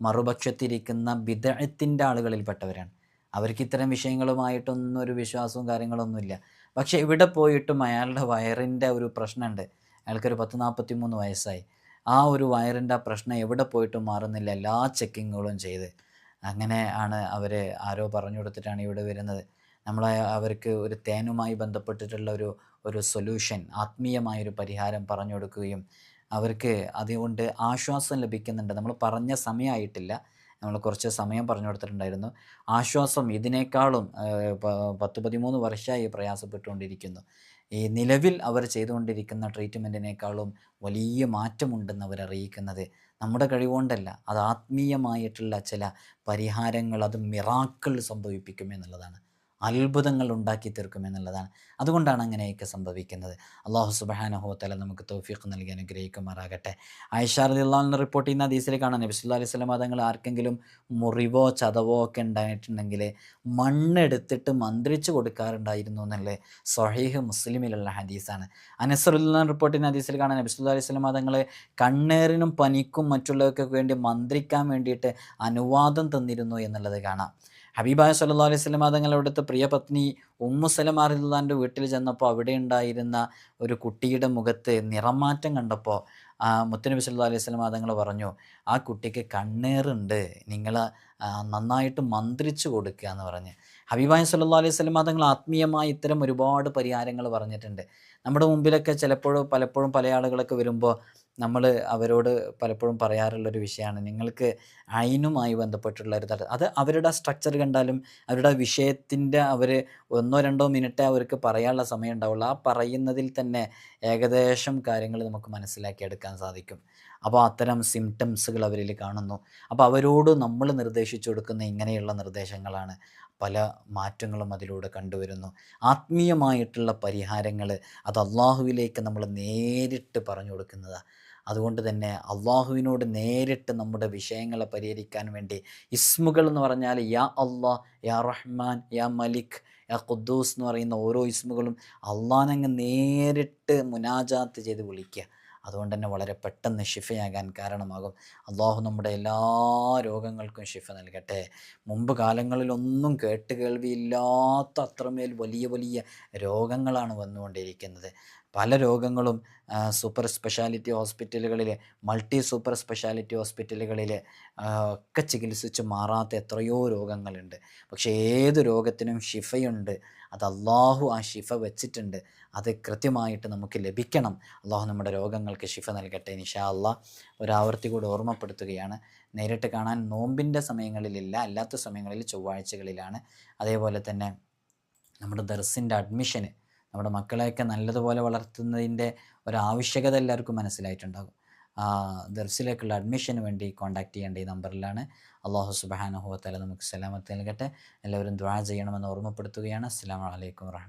മറുപക്ഷത്തിരിക്കുന്ന ബിദ്അത്തിൻ്റെ ആളുകളിൽപ്പെട്ടവരാണ്. അവർക്ക് ഇത്തരം വിഷയങ്ങളുമായിട്ടൊന്നും ഒരു വിശ്വാസവും കാര്യങ്ങളൊന്നുമില്ല. പക്ഷേ ഇവിടെ പോയിട്ടും അയാളുടെ വയറിൻ്റെ ഒരു പ്രശ്നമുണ്ട്. അയാൾക്കൊരു 43 വയസ്സായി. ആ ഒരു വയറിൻ്റെ പ്രശ്നം എവിടെ പോയിട്ടും മാറുന്നില്ല. എല്ലാ ചെക്കിങ്ങുകളും ചെയ്ത് അങ്ങനെ ആണ് അവർ ആരോ പറഞ്ഞു കൊടുത്തിട്ടാണ് ഇവിടെ വരുന്നത്. നമ്മൾ അവർക്ക് ഒരു തേനുമായി ബന്ധപ്പെട്ടിട്ടുള്ള ഒരു സൊല്യൂഷൻ, ആത്മീയമായൊരു പരിഹാരം പറഞ്ഞു കൊടുക്കുകയും അവർക്ക് അതുകൊണ്ട് ആശ്വാസം ലഭിക്കുന്നുണ്ട്. നമ്മൾ പറഞ്ഞ സമയമായിട്ടില്ല, നമ്മൾ കുറച്ച് സമയം പറഞ്ഞു കൊടുത്തിട്ടുണ്ടായിരുന്നു. ആശ്വാസം ഇതിനേക്കാളും 10-13 വർഷമായി പ്രയാസപ്പെട്ടുകൊണ്ടിരിക്കുന്നു. ഈ നിലവിൽ അവർ ചെയ്തുകൊണ്ടിരിക്കുന്ന ട്രീറ്റ്മെൻറ്റിനേക്കാളും വലിയ മാറ്റമുണ്ടെന്ന് അവർ അറിയിക്കുന്നത്. നമ്മുടെ കഴിവുകൊണ്ടല്ല, അത് ആത്മീയമായിട്ടുള്ള ചില പരിഹാരങ്ങൾ, അത് മിറാക്കിൾ സംഭവിപ്പിക്കുമെന്നുള്ളതാണ്, അത്ഭുതങ്ങൾ ഉണ്ടാക്കി തീർക്കുമെന്നുള്ളതാണ്. അതുകൊണ്ടാണ് അങ്ങനെയൊക്കെ സംഭവിക്കുന്നത്. അള്ളാഹു സുബ്ഹാനഹു വ തആല നമുക്ക് തൗഫീഖ് നൽകി അനുഗ്രഹിക്കുമാറാകട്ടെ. ആയിഷ റളിയല്ലാഹു അൻഹ റിപ്പോർട്ട് ചെയ്യുന്ന ഹദീസിൽ കാണാം, നബി സല്ലല്ലാഹു അലൈഹി വസല്ലം തങ്ങൾ ആർക്കെങ്കിലും മുറിവോ ചതവോ ഒക്കെ ഉണ്ടായിട്ടുണ്ടെങ്കിൽ മണ്ണെടുത്തിട്ട് മന്ത്രിച്ച് കൊടുക്കാറുണ്ടായിരുന്നു എന്നല്ലേ സ്വഹീഹ് മുസ്ലിമിലുള്ള ഹദീസാണ്. അനസ് റളിയല്ലാഹു അൻഹു റിപ്പോർട്ട് ചെയ്യുന്ന ഹദീസിൽ കാണാം, നബി സല്ലല്ലാഹു അലൈഹി വസല്ലം തങ്ങൾ കണ്ണേറിനും പനിക്കും മറ്റുള്ളവർക്കൊക്കെ വേണ്ടി മന്ത്രിക്കാൻ വേണ്ടിയിട്ട് അനുവാദം തന്നിരുന്നു എന്നുള്ളത് കാണാം. ഹബീബായ സല്ലല്ലാഹു അലൈഹി വസല്ലം തങ്ങളുടെ അവിടുത്തെ പ്രിയപത്നി ഉമ്മു സലമ റളിയല്ലാഹുവിൻ്റെ വീട്ടിൽ ചെന്നപ്പോൾ അവിടെ ഉണ്ടായിരുന്ന ഒരു കുട്ടിയുടെ മുഖത്ത് നിറമാറ്റം കണ്ടപ്പോൾ മുത്തുനബി സല്ലല്ലാഹു അലൈഹി വസല്ലം തങ്ങൾ പറഞ്ഞു, ആ കുട്ടിക്ക് കണ്ണേറുണ്ട്, നിങ്ങൾ നന്നായിട്ട് മന്ത്രിച്ചു കൊടുക്കുക എന്ന് പറഞ്ഞ്. ഹബീബായ സല്ലല്ലാഹു അലൈഹി വസല്ലം തങ്ങൾ ആത്മീയമായി ഇത്തരം ഒരുപാട് പരിഹാരങ്ങൾ പറഞ്ഞിട്ടുണ്ട്. നമ്മുടെ മുമ്പിലൊക്കെ പലപ്പോഴും പല ആളുകളൊക്കെ വരുമ്പോൾ നമ്മൾ അവരോട് പലപ്പോഴും പറയാറുള്ളൊരു വിഷയമാണ്, നിങ്ങൾക്ക് അയിനുമായി ബന്ധപ്പെട്ടുള്ള ഒരു അത് അവരുടെ സ്ട്രക്ചർ കണ്ടാലും അവരുടെ വിഷയത്തിൻ്റെ അവർ 1-2 മിനിറ്റേ അവർക്ക് പറയാനുള്ള സമയം ഉണ്ടാവുള്ളൂ. ആ പറയുന്നതിൽ തന്നെ ഏകദേശം കാര്യങ്ങൾ നമുക്ക് മനസ്സിലാക്കിയെടുക്കാൻ സാധിക്കും. അപ്പോൾ അത്തരം സിംറ്റംസുകൾ അവരിൽ കാണുന്നു. അപ്പോൾ അവരോട് നമ്മൾ നിർദ്ദേശിച്ചു കൊടുക്കുന്ന ഇങ്ങനെയുള്ള നിർദ്ദേശങ്ങളാണ്. പല മാറ്റങ്ങളും അതിലൂടെ കണ്ടുവരുന്നു. ആത്മീയമായിട്ടുള്ള പരിഹാരങ്ങൾ അത് അള്ളാഹുവിലേക്ക് നമ്മൾ നേരിട്ട് പറഞ്ഞു കൊടുക്കുന്നതാണ്. അതുകൊണ്ട് തന്നെ അള്ളാഹുവിനോട് നേരിട്ട് നമ്മുടെ വിഷയങ്ങളെ പരിഹരിക്കാൻ വേണ്ടി ഇസ്മുകൾ എന്ന് പറഞ്ഞാൽ യാ അള്ളാഹ്, യാ റഹ്മാൻ, യാ മലിക്, യാ ഖുദ്ദൂസ് എന്ന് പറയുന്ന ഓരോ ഇസ്മുകളും അള്ളാഹിനങ്ങ് നേരിട്ട് മുനാജാത്ത് ചെയ്ത് വിളിക്കുക. അതുകൊണ്ട് തന്നെ വളരെ പെട്ടെന്ന് ഷിഫയാകാൻ കാരണമാകും. അള്ളാഹു നമ്മുടെ എല്ലാ രോഗങ്ങൾക്കും ഷിഫ നൽകട്ടെ. മുമ്പ് കാലങ്ങളിലൊന്നും കേൾവിയില്ലാത്ത അത്രമേൽ വലിയ വലിയ രോഗങ്ങളാണ് വന്നുകൊണ്ടിരിക്കുന്നത്. പല രോഗങ്ങളും സൂപ്പർ സ്പെഷ്യാലിറ്റി ഹോസ്പിറ്റലുകളിൽ, മൾട്ടി സൂപ്പർ സ്പെഷ്യാലിറ്റി ഹോസ്പിറ്റലുകളിൽ ഒക്കെ ചികിത്സിച്ച് മാറാത്ത എത്രയോ രോഗങ്ങളുണ്ട്. പക്ഷേ ഏത് രോഗത്തിനും ഷിഫയുണ്ട്. അത് അള്ളാഹു ആ ഷിഫ വെച്ചിട്ടുണ്ട്. അത് കൃത്യമായിട്ട് നമുക്ക് ലഭിക്കണം. അള്ളാഹു നമ്മുടെ രോഗങ്ങൾക്ക് ഷിഫ നൽകട്ടെ ഇൻഷാ അള്ളാഹ്. ഒരാവർത്തി കൂടി ഓർമ്മപ്പെടുത്തുകയാണ്, നേരിട്ട് കാണാൻ നോമ്പിൻ്റെ സമയങ്ങളിലില്ല, അല്ലാത്ത സമയങ്ങളിൽ ചൊവ്വാഴ്ചകളിലാണ്. അതേപോലെ തന്നെ നമ്മുടെ ദർസിൻ്റെ അഡ്മിഷന്, നമ്മുടെ മക്കളെയൊക്കെ നല്ലതുപോലെ വളർത്തുന്നതിൻ്റെ ഒരാവശ്യകത എല്ലാവർക്കും മനസ്സിലായിട്ടുണ്ടാകും. ദർസിലേക്കുള്ള അഡ്മിഷന് വേണ്ടി കോൺടാക്റ്റ് ചെയ്യേണ്ട ഈ നമ്പറിലാണ്. അള്ളാഹു സുബ്ഹാനഹു വ തആല നമുക്ക് സലാമത്ത് നൽകട്ടെ. എല്ലാവരും ദുആ ചെയ്യണമെന്ന് ഓർമ്മപ്പെടുത്തുകയാണ്. അസ്സലാമു അലൈക്കും വറഹ്മത്തുള്ളാഹി.